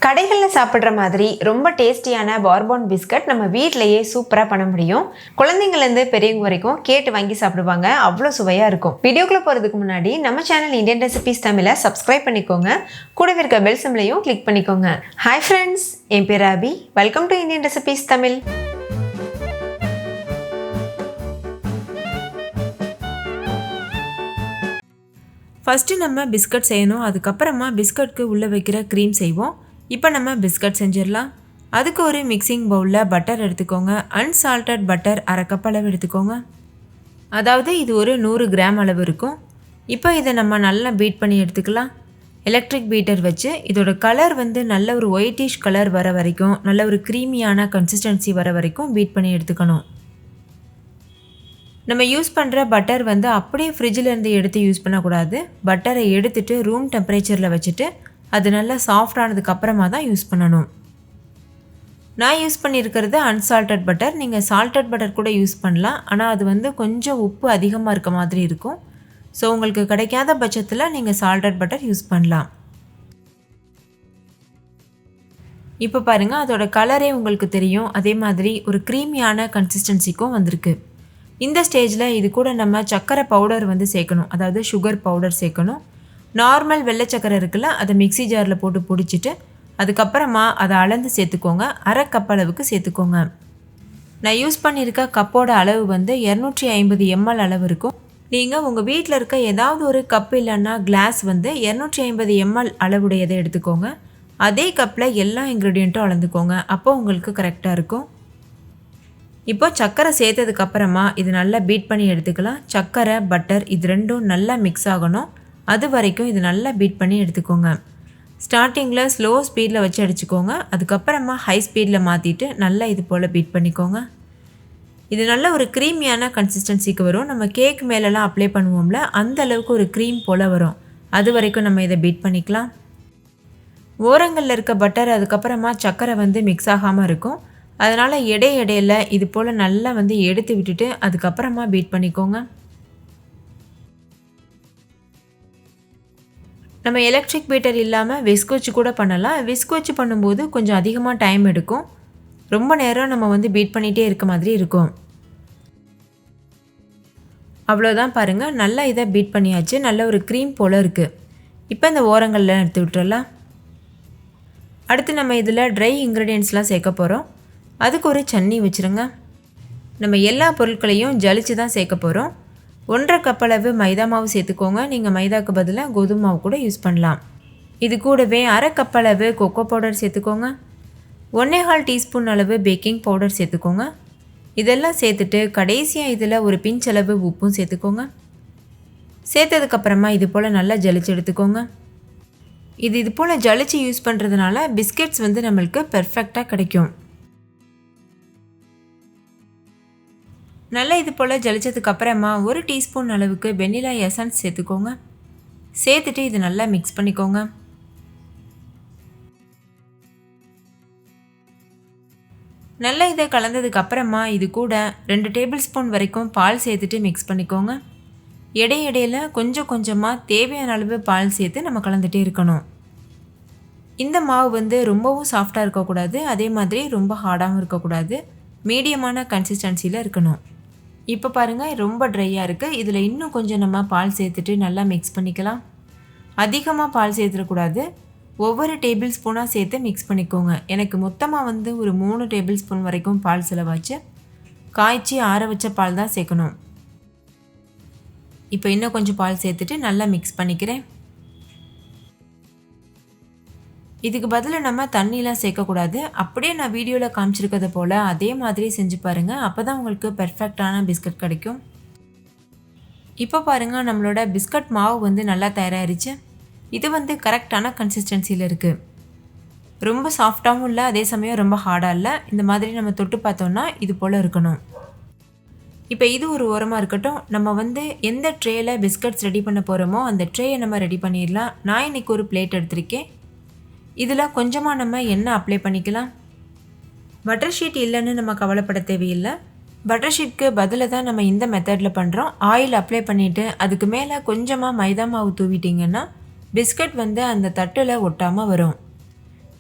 கடைகளில் சாப்பிட்ற மாதிரி ரொம்ப டேஸ்டியான பார்பன் பிஸ்கட் நம்ம வீட்டிலையே சூப்பராக பண்ண முடியும். குழந்தைங்கள்லேருந்து பெரியவங்க வரைக்கும் கேட்டு வாங்கி சாப்பிடுவாங்க. அவ்வளோ சுவையாக இருக்கும். வீடியோக்குள்ளே போகிறதுக்கு முன்னாடி நம்ம சேனல் இந்தியன் ரெசிபீஸ் தமிழை சப்ஸ்கிரைப் பண்ணிக்கோங்க. கூடவே இருக்க பெல் சிம்லையும் கிளிக் பண்ணிக்கோங்க. ஹாய் ஃப்ரெண்ட்ஸ், என் பேர் Abhi. Welcome to Indian recipes Tamil. First நம்ம பிஸ்கட் செய்யணும். அதுக்கப்புறமா பிஸ்கட்க்கு உள்ளே வைக்கிற க்ரீம் செய்வோம். இப்போ நம்ம பிஸ்கட் செஞ்சிடலாம். அதுக்கு ஒரு மிக்சிங் பவுலில் பட்டர் எடுத்துக்கோங்க. அன்சால்டட் பட்டர் 1/2 கப் அளவு எடுத்துக்கோங்க. அதாவது இது ஒரு 100 கிராம் அளவு இருக்கும். இப்போ இதை நம்ம நல்லா பீட் பண்ணி எடுத்துக்கலாம். எலக்ட்ரிக் பீட்டர் வச்சு இதோட கலர் நல்ல ஒரு ஒயிட்டிஷ் கலர் வர வரைக்கும், நல்ல ஒரு க்ரீமியான கன்சிஸ்டன்சி வர வரைக்கும் பீட் பண்ணி எடுத்துக்கணும். நம்ம யூஸ் பண்ணுற பட்டர் அப்படியே ஃப்ரிட்ஜிலேருந்து எடுத்து யூஸ் பண்ணக்கூடாது. பட்டரை எடுத்துகிட்டு ரூம் டெம்பரேச்சரில் வச்சுட்டு அது நல்லா சாஃப்டானதுக்கப்புறமா தான் யூஸ் பண்ணணும். நான் யூஸ் பண்ணியிருக்கிறது அன்சால்டட் பட்டர். நீங்கள் சால்டட் பட்டர் கூட யூஸ் பண்ணலாம். ஆனால் அது கொஞ்சம் உப்பு அதிகமாக இருக்க மாதிரி இருக்கும். ஸோ உங்களுக்கு கிடைக்காத பட்சத்தில் நீங்கள் சால்டட் பட்டர் யூஸ் பண்ணலாம். இப்போ பாருங்கள், அதோட கலரே உங்களுக்கு தெரியும். அதே மாதிரி ஒரு க்ரீமியான கன்சிஸ்டன்சிக்கும் வந்திருக்கு. இந்த ஸ்டேஜில் இது கூட நம்ம சர்க்கரை பவுடர் சேர்க்கணும். அதாவது சுகர் பவுடர் சேர்க்கணும். நார்மல் வெள்ளை சர்க்கரை இருக்குல்ல, அதை மிக்சி ஜாரில் போட்டு பொடிச்சிட்டு அதுக்கப்புறமா அதை அளந்து சேர்த்துக்கோங்க. 1/2 கப் அளவுக்கு சேர்த்துக்கோங்க. நான் யூஸ் பண்ணியிருக்க கப்போட அளவு 250 ml அளவு இருக்கும். நீங்கள் உங்கள் வீட்டில் இருக்க ஏதாவது ஒரு கப் இல்லைன்னா கிளாஸ் 250 ml அளவுடையதை எடுத்துக்கோங்க. அதே கப்பில் எல்லா இன்க்ரீடியண்ட்டும் அளந்துக்கோங்க. அப்போ உங்களுக்கு கரெக்டாக இருக்கும். இப்போ சர்க்கரை சேர்த்ததுக்கப்புறமா இது நல்லா பீட் பண்ணி எடுத்துக்கலாம். சர்க்கரை பட்டர் இது ரெண்டும் நல்லா மிக்ஸ் ஆகணும். அது வரைக்கும் இது நல்லா பீட் பண்ணி எடுத்துக்கோங்க. ஸ்டார்டிங்கில் ஸ்லோ ஸ்பீடில் வச்சு அடிச்சுக்கோங்க. அதுக்கப்புறமா ஹை ஸ்பீடில் மாற்றிட்டு நல்லா இது போல் பீட் பண்ணிக்கோங்க. இது நல்ல ஒரு க்ரீமியான கன்சிஸ்டன்சிக்கு வரும். நம்ம கேக் மேலெலாம் அப்ளை பண்ணுவோம்ல, அந்த அளவுக்கு ஒரு க்ரீம் போல் வரும். அது வரைக்கும் நம்ம இதை பீட் பண்ணிக்கலாம். ஓரங்களில் இருக்க பட்டர் அதுக்கப்புறமா சர்க்கரை மிக்ஸ் ஆகாமல் இருக்கும். அதனால் இடையில இது போல் நல்லா எடுத்து விட்டுட்டு அதுக்கப்புறமா பீட் பண்ணிக்கோங்க. நம்ம எலக்ட்ரிக் பீட்டர் இல்லாமல் விஸ்க் வச்சு கூட பண்ணலாம். விஸ்க் வச்சு பண்ணும்போது கொஞ்சம் அதிகமாக டைம் எடுக்கும். ரொம்ப நேரம் நம்ம பீட் பண்ணிகிட்டே இருக்க மாதிரி இருக்கும். அவ்வளோதான் பாருங்கள், நல்லா இதை பீட் பண்ணியாச்சு. நல்ல ஒரு க்ரீம் போல் இருக்குது. இப்போ இந்த ஓரங்களில் எடுத்து விட்டுறலாம். அடுத்து நம்ம இதில் ட்ரை இன்க்ரீடியன்ட்ஸ்லாம் சேர்க்க போகிறோம். அதுக்கு ஒரு சன்னி வச்சுருங்க. நம்ம எல்லா பொருட்களையும் ஜலிச்சு தான் சேர்க்க போகிறோம். 1/2 கப் அளவு மைதா மாவு சேர்த்துக்கோங்க. நீங்கள் மைதாவுக்கு பதிலாக கோதுமை மாவு கூட யூஸ் பண்ணலாம். இது கூடவே 1/2 கப் அளவு கோகோ பவுடர் சேர்த்துக்கோங்க. 1/4 டீஸ்பூன் அளவு பேக்கிங் பவுடர் சேர்த்துக்கோங்க. இதெல்லாம் சேர்த்துட்டு கடைசியாக இதில் ஒரு பிஞ்ச் அளவு உப்பும் சேர்த்துக்கோங்க. சேர்த்ததுக்கப்புறமா இது போல் நல்லா ஜலிச்சு எடுத்துக்கோங்க. இது போல் ஜலிச்சு யூஸ் பண்ணுறதுனால பிஸ்கெட்ஸ் நம்மளுக்கு பெர்ஃபெக்டாக கிடைக்கும். நல்லா இது போல் ஜலிச்சதுக்கப்புறமா 1 டீஸ்பூன் அளவுக்கு வெண்ணிலா எசன்ஸ் சேர்த்துக்கோங்க. சேர்த்துட்டு இது நல்லா மிக்ஸ் பண்ணிக்கோங்க. நல்லா இதை கலந்ததுக்கப்புறமா இது கூட 2 டேபிள் ஸ்பூன் வரைக்கும் பால் சேர்த்துட்டு மிக்ஸ் பண்ணிக்கோங்க. இடையில கொஞ்சம் கொஞ்சமாக தேவையான அளவு பால் சேர்த்து நம்ம கலந்துகிட்டே இருக்கணும். இந்த மாவு ரொம்பவும் சாஃப்டாக இருக்கக்கூடாது, அதே மாதிரி ரொம்ப ஹார்டாகவும் இருக்கக்கூடாது. மீடியமான கன்சிஸ்டன்சியில் இருக்கணும். இப்போ பாருங்கள், ரொம்ப ட்ரையாக இருக்குது. இதில் இன்னும் கொஞ்சம் நம்ம பால் சேர்த்துட்டு நல்லா மிக்ஸ் பண்ணிக்கலாம். அதிகமாக பால் சேர்த்துடக்கூடாது. ஒவ்வொரு டேபிள் ஸ்பூனாக சேர்த்து மிக்ஸ் பண்ணிக்கோங்க. எனக்கு மொத்தமாக ஒரு 3 டேபிள் ஸ்பூன் வரைக்கும் பால் செலவாச்சு. காய்ச்சி ஆற வச்ச பால் தான் சேர்க்கணும். இப்போ இன்னும் கொஞ்சம் பால் சேர்த்துட்டு நல்லா மிக்ஸ் பண்ணிக்கிறேன். இதுக்கு பதில் நம்ம தண்ணிலாம் சேர்க்கக்கூடாது. அப்படியே நான் வீடியோவில் காமிச்சிருக்கிறத போல் அதே மாதிரி செஞ்சு பாருங்கள். அப்போ தான் உங்களுக்கு பெர்ஃபெக்டான பிஸ்கட் கிடைக்கும். இப்போ பாருங்கள், நம்மளோட பிஸ்கட் மாவு நல்லா தயாராகிருச்சு. இது கரெக்டான கன்சிஸ்டன்சியில் இருக்குது. ரொம்ப சாஃப்டாகவும் இல்லை, அதே சமயம் ரொம்ப ஹார்டாக இல்லை. இந்த மாதிரி நம்ம தொட்டு பார்த்தோன்னா இது போல் இருக்கணும். இப்போ இது ஒரு ஓரமாக இருக்கட்டும். நம்ம எந்த ட்ரேயில் பிஸ்கட்ஸ் ரெடி பண்ண போகிறோமோ அந்த ட்ரேயை நம்ம ரெடி பண்ணிடலாம். நான் இன்றைக்கி ஒரு பிளேட் எடுத்திருக்கேன். இதில் கொஞ்சமாக நம்ம எண்ணெய் அப்ளை பண்ணிக்கலாம். பட்டர் ஷீட் இல்லைன்னு நம்ம கவலைப்பட தேவையில்லை. பட்டர் ஷீட்க்கு பதிலாக தான் நம்ம இந்த மெத்தடில் பண்ணுறோம். ஆயில் அப்ளை பண்ணிவிட்டு அதுக்கு மேலே கொஞ்சமாக மைதா மாவு தூவிட்டிங்கன்னா பிஸ்கட் வந்து அந்த தட்டில் ஒட்டாமல் வரும்.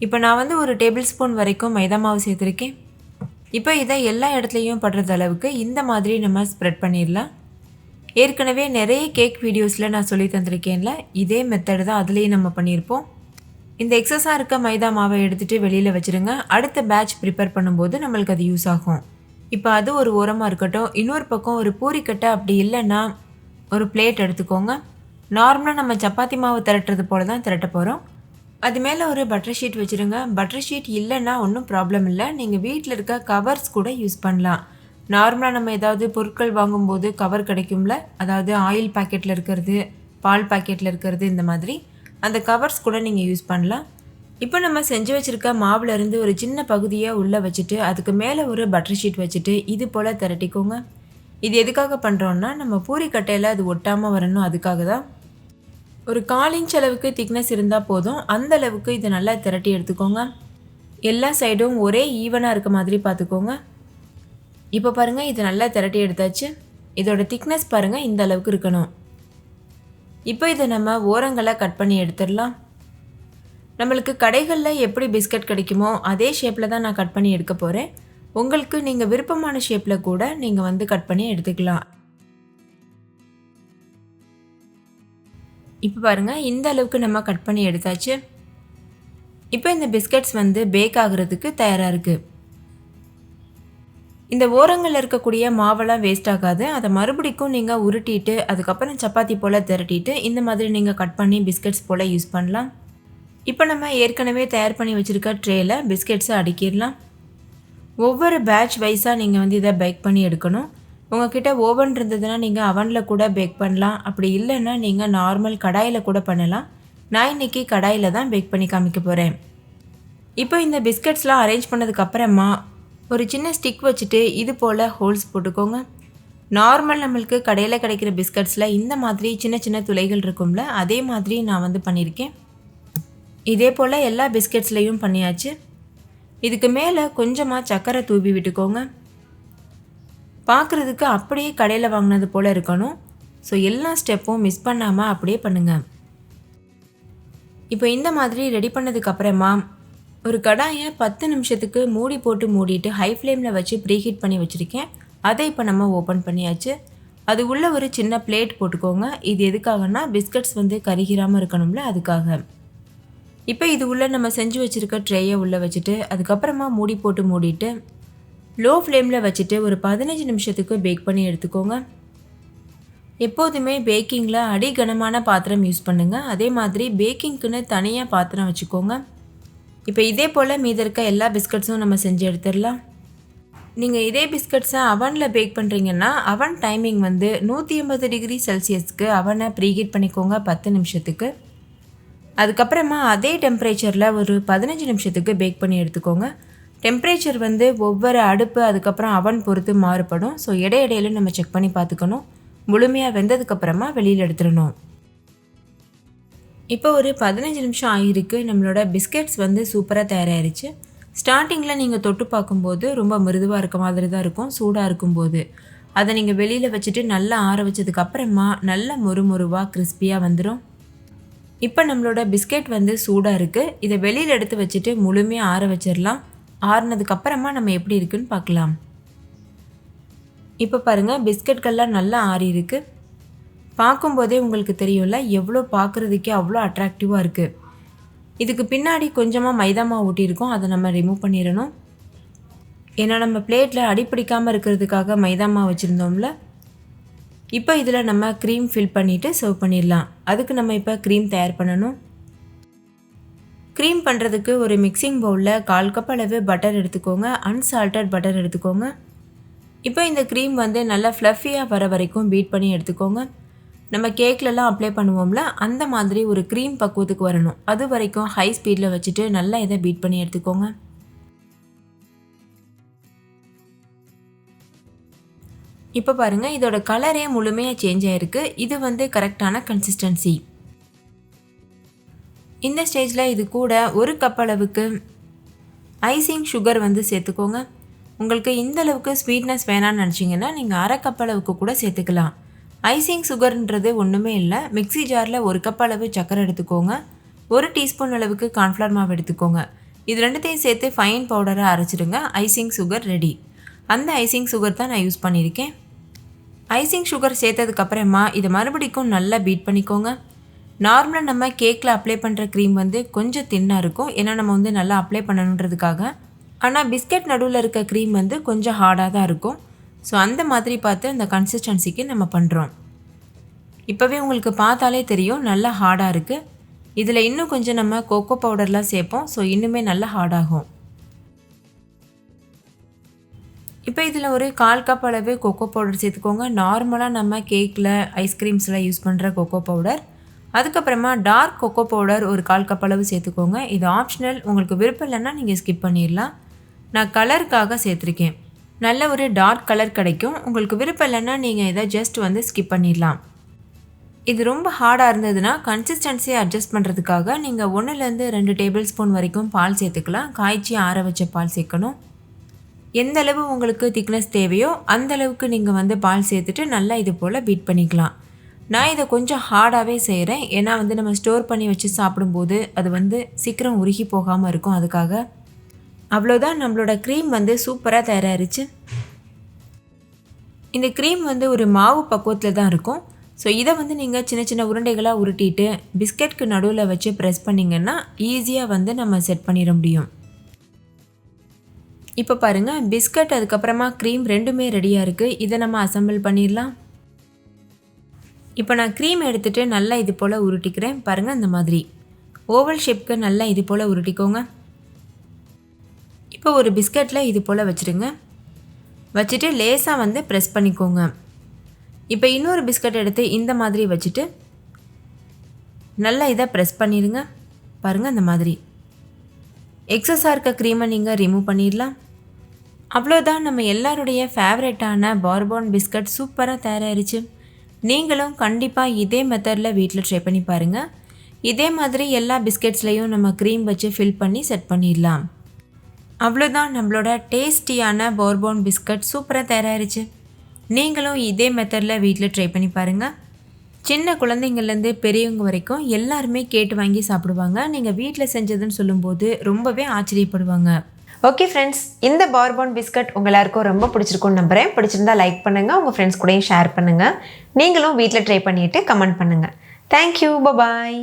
இப்போ நான் வந்து ஒரு டேபிள் ஸ்பூன் வரைக்கும் மைதா மாவு சேர்த்துருக்கேன். இப்போ இதை எல்லா இடத்துலையும் படுறது அளவுக்கு இந்த மாதிரி நம்ம ஸ்ப்ரெட் பண்ணிடலாம். ஏற்கனவே நிறைய கேக் வீடியோஸில் நான் சொல்லி தந்திருக்கேன்ல, இதே மெத்தடு தான் அதுலேயும் நம்ம பண்ணியிருப்போம். இந்த எக்ஸஸாக இருக்க மைதா மாவை எடுத்துகிட்டு வெளியில் வச்சுருங்க. அடுத்த பேட்ச் ப்ரிப்பேர் பண்ணும்போது நம்மளுக்கு அது யூஸ் ஆகும். இப்போ அது ஒரு ஓரமாக இருக்கட்டும். இன்னொரு பக்கம் ஒரு பூரிக்கட்டை அப்படி இல்லைன்னா ஒரு பிளேட் எடுத்துக்கோங்க. நார்மலாக நம்ம சப்பாத்தி மாவு திரட்டுறது போல தான் திரட்ட போகிறோம். அது மேலே ஒரு பட்டர் ஷீட் வச்சுருங்க. பட்டர் ஷீட் இல்லைன்னா ஒன்றும் ப்ராப்ளம் இல்லை. நீங்கள் வீட்டில் இருக்க கவர்ஸ் கூட யூஸ் பண்ணலாம். நார்மலாக நம்ம ஏதாவது பொருட்கள் வாங்கும்போது கவர் கிடைக்கும்ல, அதாவது ஆயில் பாக்கெட்டில் இருக்கிறது, பால் பாக்கெட்டில் இருக்கிறது, இந்த மாதிரி அந்த கவர்ஸ் கூட நீங்கள் யூஸ் பண்ணலாம். இப்போ நம்ம செஞ்சு வச்சுருக்க மாவுலேருந்து ஒரு சின்ன பகுதியை உள்ளே வச்சுட்டு அதுக்கு மேலே ஒரு பட்டர் ஷீட் வச்சுட்டு இது போல் திரட்டிக்கோங்க. இது எதுக்காக பண்ணுறோன்னா நம்ம பூரி கட்டையில் அது ஒட்டாமல் வரணும், அதுக்காக தான். ஒரு 1/4 இன்ச் அளவுக்கு திக்னஸ் இருந்தால் போதும். அந்த அளவுக்கு இதை நல்லா திரட்டி எடுத்துக்கோங்க. எல்லா சைடும் ஒரே ஈவனாக இருக்க மாதிரி பார்த்துக்கோங்க. இப்போ பாருங்கள், இது நல்லா திரட்டி எடுத்தாச்சு. இதோட திக்னஸ் பாருங்கள், இந்த அளவுக்கு இருக்கணும். இப்போ இதை நம்ம ஓரங்களை கட் பண்ணி எடுத்துடலாம். நம்மளுக்கு கடைகளில் எப்படி பிஸ்கட் கிடைக்குமோ அதே ஷேப்பில் தான் நான் கட் பண்ணி எடுக்க போகிறேன். உங்களுக்கு நீங்கள் விருப்பமான ஷேப்பில் கூட நீங்கள் வந்து கட் பண்ணி எடுத்துக்கலாம். இப்போ பாருங்கள், இந்த அளவுக்கு நம்ம கட் பண்ணி எடுத்தாச்சு. இப்போ இந்த பிஸ்கட்ஸ் வந்து பேக் ஆகுறதுக்கு தயாராக இருக்குது. இந்த ஓரங்களில் இருக்கக்கூடிய மாவெல்லாம் வேஸ்ட் ஆகாது. அதை மறுபடிக்கும் நீங்கள் உருட்டிட்டு அதுக்கப்புறம் சப்பாத்தி போல் திரட்டிட்டு இந்த மாதிரி நீங்கள் கட் பண்ணி பிஸ்கட்ஸ் போல் யூஸ் பண்ணலாம். இப்போ நம்ம ஏற்கனவே தயார் பண்ணி வச்சுருக்க ட்ரேயில் பிஸ்கெட்ஸை அடுக்கிடலாம். ஒவ்வொரு பேட்ச் வைஸாக நீங்கள் வந்து இதை பேக் பண்ணி எடுக்கணும். உங்கள்கிட்ட ஓவன் இருந்ததுன்னா நீங்கள் அவனில் கூட பேக் பண்ணலாம். அப்படி இல்லைன்னா நீங்கள் நார்மல் கடாயில் கூட பண்ணலாம். நான் இன்றைக்கி கடாயில் தான் பேக் பண்ணி காமிக்க போகிறேன். இப்போ இந்த பிஸ்கட்ஸ்லாம் அரேஞ்ச் பண்ணதுக்கப்புறமா ஒரு சின்ன ஸ்டிக் வச்சுட்டு இது போல் ஹோல்ஸ் போட்டுக்கோங்க. நார்மல் நம்மளுக்கு கடையில் கிடைக்கிற பிஸ்கட்ஸில் இந்த மாதிரி சின்ன சின்ன துளைகள் இருக்கும்ல, அதே மாதிரி நான் வந்து பண்ணியிருக்கேன். இதே போல் எல்லா பிஸ்கட்ஸ்லேயும் பண்ணியாச்சு. இதுக்கு மேலே கொஞ்சமாக சர்க்கரை தூவி விட்டுக்கோங்க. பார்க்குறதுக்கு அப்படியே கடையில் வாங்கினது போல் இருக்கணும். ஸோ எல்லா ஸ்டெப்பும் மிஸ் பண்ணாமல் அப்படியே பண்ணுங்கள். இப்போ இந்த மாதிரி ரெடி பண்ணதுக்கப்புறமா ஒரு கடாயை 10 நிமிஷத்துக்கு மூடி போட்டு மூடிட்டு ஹை ஃப்ளேமில் வச்சு ப்ரீஹீட் பண்ணி வச்சுருக்கேன். அதை இப்போ நம்ம ஓப்பன் பண்ணியாச்சு. அது உள்ளே ஒரு சின்ன பிளேட் போட்டுக்கோங்க. இது எதுக்காகனா பிஸ்கட்ஸ் வந்து கருகிராமல் இருக்கணும்ல, அதுக்காக. இப்போ இது உள்ளே நம்ம செஞ்சு வச்சுருக்க ட்ரேயை உள்ளே வச்சுட்டு அதுக்கப்புறமா மூடி போட்டு மூடிட்டு லோ ஃப்ளேமில் வச்சுட்டு ஒரு 15 நிமிஷத்துக்கு பேக் பண்ணி எடுத்துக்கோங்க. எப்போதுமே பேக்கிங்கில் அடிகனமான பாத்திரம் யூஸ் பண்ணுங்கள். அதே மாதிரி பேக்கிங்க்குன்னு தனியாக பாத்திரம் வச்சுக்கோங்க. இப்போ இதே போல் மீதி இருக்க எல்லா பிஸ்கட்ஸும் நம்ம செஞ்சு எடுத்துடலாம். நீங்கள் இதே பிஸ்கட்ஸை அவனில் பேக் பண்ணுறீங்கன்னா அவன் டைமிங் வந்து 180 டிகிரி செல்சியஸ்க்கு அவனை ப்ரீஹீட் பண்ணிக்கோங்க 10 நிமிஷத்துக்கு. அதுக்கப்புறமா அதே டெம்பரேச்சரில் ஒரு 15 நிமிஷத்துக்கு பேக் பண்ணி எடுத்துக்கோங்க. டெம்பரேச்சர் வந்து ஒவ்வொரு அடுப்பு அதுக்கப்புறம் அவன் பொறுத்து மாறுபடும். ஸோ இடையிடையில நம்ம செக் பண்ணி பார்த்துக்கணும். முழுமையாக வெந்ததுக்கப்புறமா வெளியில் எடுத்துடணும். இப்போ ஒரு 15 நிமிஷம் ஆகிருக்கு. நம்மளோட பிஸ்கெட்ஸ் வந்து சூப்பராக தயாராகிருச்சு. ஸ்டார்டிங்கில் நீங்கள் தொட்டு பார்க்கும்போது ரொம்ப மிருதுவாக இருக்க மாதிரி தான் இருக்கும். சூடாக இருக்கும்போது அதை நீங்கள் வெளியில் வச்சுட்டு நல்லா ஆற வச்சதுக்கப்புறமா நல்ல முறுமுறுவாக கிறிஸ்பியாக வந்துடும். இப்போ நம்மளோட பிஸ்கெட் வந்து சூடாக இருக்குது. இதை வெளியில் எடுத்து வச்சுட்டு முழுமையாக ஆற வச்சிடலாம். ஆறுனதுக்கப்புறமா நம்ம எப்படி இருக்குன்னு பார்க்கலாம். இப்போ பாருங்கள், பிஸ்கெட்கள்லாம் நல்லா ஆறி இருக்குது. பார்க்கும்போதே உங்களுக்கு தெரியும்ல எவ்வளோ பார்க்குறதுக்கே அவ்வளோ அட்ராக்டிவாக இருக்குது. இதுக்கு பின்னாடி கொஞ்சமாக மைதா மாவு ஊட்டியிருக்கோம். அதை நம்ம ரிமூவ் பண்ணிடணும். ஏன்னா நம்ம பிளேட்டில் அடிப்பிடிக்காமல் இருக்கிறதுக்காக மைதா மாவு வச்சுருந்தோம்ல. இப்போ இதில் நம்ம க்ரீம் ஃபில் பண்ணிவிட்டு சர்வ் பண்ணிடலாம். அதுக்கு நம்ம இப்போ க்ரீம் தயார் பண்ணணும். க்ரீம் பண்ணுறதுக்கு ஒரு மிக்சிங் பவுலில் 1/4 கப் அளவு பட்டர் எடுத்துக்கோங்க. அன்சால்ட்டட் பட்டர் எடுத்துக்கோங்க. இப்போ இந்த க்ரீம் வந்து நல்லா ஃப்ளஃபியாக வர வரைக்கும் பீட் பண்ணி எடுத்துக்கோங்க. நம்ம கேக்லலாம் அப்ளை பண்ணுவோம்ல, அந்த மாதிரி ஒரு க்ரீம் பக்குவத்துக்கு வரணும். அது வரைக்கும் ஹை ஸ்பீடில் வச்சுட்டு நல்லா இதை பீட் பண்ணி எடுத்துக்கோங்க. இப்போ பாருங்கள், இதோட கலரே முழுமையாக சேஞ்ச் ஆகிருக்கு. இது வந்து கரெக்டான கன்சிஸ்டன்சி. இந்த ஸ்டேஜில் இது கூட 1 கப் அளவுக்கு ஐசிங் சுகர் வந்து சேர்த்துக்கோங்க. உங்களுக்கு இந்த அளவுக்கு ஸ்வீட்னஸ் வேணான்னு நினச்சிங்கன்னா நீங்கள் அரை கப் அளவுக்கு கூட சேர்த்துக்கலாம். ஐசிங் சுகர்ன்றது ஒன்றுமே இல்லை. மிக்ஸி ஜாரில் 1 கப் அளவு சர்க்கரை எடுத்துக்கோங்க. 1 டீஸ்பூன் அளவுக்கு கார்ன்ஃப்ளவர் மாவு எடுத்துக்கோங்க. இது ரெண்டுத்தையும் சேர்த்து ஃபைன் பவுடராக அரைச்சிடுங்க. Icing sugar ready. அந்த ஐசிங் சுகர் தான் நான் யூஸ் பண்ணியிருக்கேன். ஐசிங் சுகர் சேர்த்ததுக்கப்புறமா இதை மறுபடிக்கும் நல்லா பீட் பண்ணிக்கோங்க. நார்மலாக நம்ம கேக்கில் அப்ளை பண்ணுற க்ரீம் வந்து கொஞ்சம் தின்னாக இருக்கும், ஏன்னா நம்ம வந்து நல்லா அப்ளை பண்ணணுன்றதுக்காக. ஆனால் பிஸ்கட் நடுவில் இருக்க க்ரீம் வந்து கொஞ்சம் ஹார்டாக தான் இருக்கும். ஸோ அந்த மாதிரி பார்த்து அந்த கன்சிஸ்டன்சிக்கு நம்ம பண்ணுறோம். இப்போவே உங்களுக்கு பார்த்தாலே தெரியும் நல்லா ஹார்டாக இருக்குது. இதில் இன்னும் கொஞ்சம் நம்ம கோகோ பவுடர்லாம் சேர்ப்போம். ஸோ இன்னுமே நல்லா ஹார்டாகும். இப்போ இதில் ஒரு 1/4 கப் அளவு கோகோ பவுடர் சேர்த்துக்கோங்க. நார்மலாக நம்ம கேக்கில் ஐஸ்கிரீம்ஸில் யூஸ் பண்ணுற கோகோ பவுடர். அதுக்கப்புறமா டார்க் கோகோ பவுடர் ஒரு 1/4 கப் அளவு சேர்த்துக்கோங்க. இது ஆப்ஷனல், உங்களுக்கு விருப்பம் இல்லைன்னா நீங்கள் ஸ்கிப் பண்ணிடலாம். நான் கலருக்காக சேர்த்துருக்கேன். நல்ல ஒரு டார்க் கலர் கிடைக்கும். உங்களுக்கு விருப்பம் இல்லைன்னா நீங்கள் இதை ஜஸ்ட் வந்து ஸ்கிப் பண்ணிடலாம். இது ரொம்ப ஹார்டாக இருந்ததுன்னா கன்சிஸ்டன்சியை அட்ஜஸ்ட் பண்ணுறதுக்காக நீங்கள் 1லேருந்து 2 டேபிள் ஸ்பூன் வரைக்கும் பால் சேர்த்துக்கலாம். காய்ச்சி ஆற வச்ச பால் சேர்க்கணும். எந்த அளவு உங்களுக்கு திக்னஸ் தேவையோ அந்த அளவுக்கு நீங்கள் வந்து பால் சேர்த்துட்டு நல்லா இது போல் பீட் பண்ணிக்கலாம். நான் இதை கொஞ்சம் ஹார்டாகவே செய்கிறேன், ஏன்னா வந்து நம்ம ஸ்டோர் பண்ணி வச்சு சாப்பிடும்போது அது வந்து சீக்கிரம் உருகி போகாமல் இருக்கும். அதுக்காக. அவ்வளோதான், நம்மளோட க்ரீம் வந்து சூப்பராக தயாராகிருச்சு. இந்த க்ரீம் வந்து ஒரு மாவு பக்குவத்தில் தான் இருக்கும். ஸோ இதை வந்து நீங்கள் சின்ன சின்ன உருண்டைகளாக உருட்டிட்டு பிஸ்கெட்க்கு நடுவில் வச்சு ப்ரெஸ் பண்ணிங்கன்னா ஈஸியாக வந்து நம்ம செட் பண்ணிட முடியும். இப்போ பாருங்கள், பிஸ்கட் அதுக்கப்புறமா க்ரீம் ரெண்டுமே ரெடியாக இருக்குது. இதை நம்ம அசம்பிள் பண்ணிடலாம். இப்போ நான் க்ரீம் எடுத்துகிட்டு நல்லா இது போல் உருட்டிக்கிறேன். பாருங்கள், இந்த மாதிரி ஓவல் ஷேப்க்கு நல்லா இது போல் உருட்டிக்கோங்க. இப்போ ஒரு பிஸ்கட்டில் இது போல் வச்சுருங்க. வச்சுட்டு லேசாக வந்து ப்ரெஸ் பண்ணிக்கோங்க. இப்போ இன்னொரு பிஸ்கட் எடுத்து இந்த மாதிரி வச்சுட்டு நல்லா இதை ப்ரெஸ் பண்ணிடுங்க. பாருங்கள், இந்த மாதிரி எக்ஸஸாக இருக்க க்ரீமை நீங்கள் ரிமூவ் பண்ணிடலாம். அவ்வளோதான், நம்ம எல்லாருடைய ஃபேவரட்டான பார்பன் பிஸ்கட் சூப்பராக தயாராகிருச்சு. நீங்களும் கண்டிப்பாக இதே மெத்தடில் வீட்டில் ட்ரை பண்ணி பாருங்கள். இதே மாதிரி எல்லா பிஸ்கெட்ஸ்லேயும் நம்ம க்ரீம் வச்சு ஃபில் பண்ணி செட் பண்ணிடலாம். அவ்வளோதான், நம்மளோட டேஸ்டியான பார்பன் பிஸ்கட் சூப்பராக தயாராகிருச்சு. நீங்களும் இதே மெத்தடில் வீட்டில் ட்ரை பண்ணி பாருங்கள். சின்ன குழந்தைங்கள்லேருந்து பெரியவங்க வரைக்கும் எல்லாருமே கேட்டு வாங்கி சாப்பிடுவாங்க. நீங்கள் வீட்டில் செஞ்சதுன்னு சொல்லும்போது ரொம்பவே ஆச்சரியப்படுவாங்க. ஓகே ஃப்ரெண்ட்ஸ், இந்த பார்பன் பிஸ்கட் உங்கள் எல்லாருக்கும் ரொம்ப பிடிச்சிருக்கும்னு நம்புகிறேன். பிடிச்சிருந்தா லைக் பண்ணுங்கள், உங்கள் ஃப்ரெண்ட்ஸ் கூடயும் ஷேர் பண்ணுங்கள். நீங்களும் வீட்டில் ட்ரை பண்ணிவிட்டு கமெண்ட் பண்ணுங்கள். தேங்க்யூ, பாய்.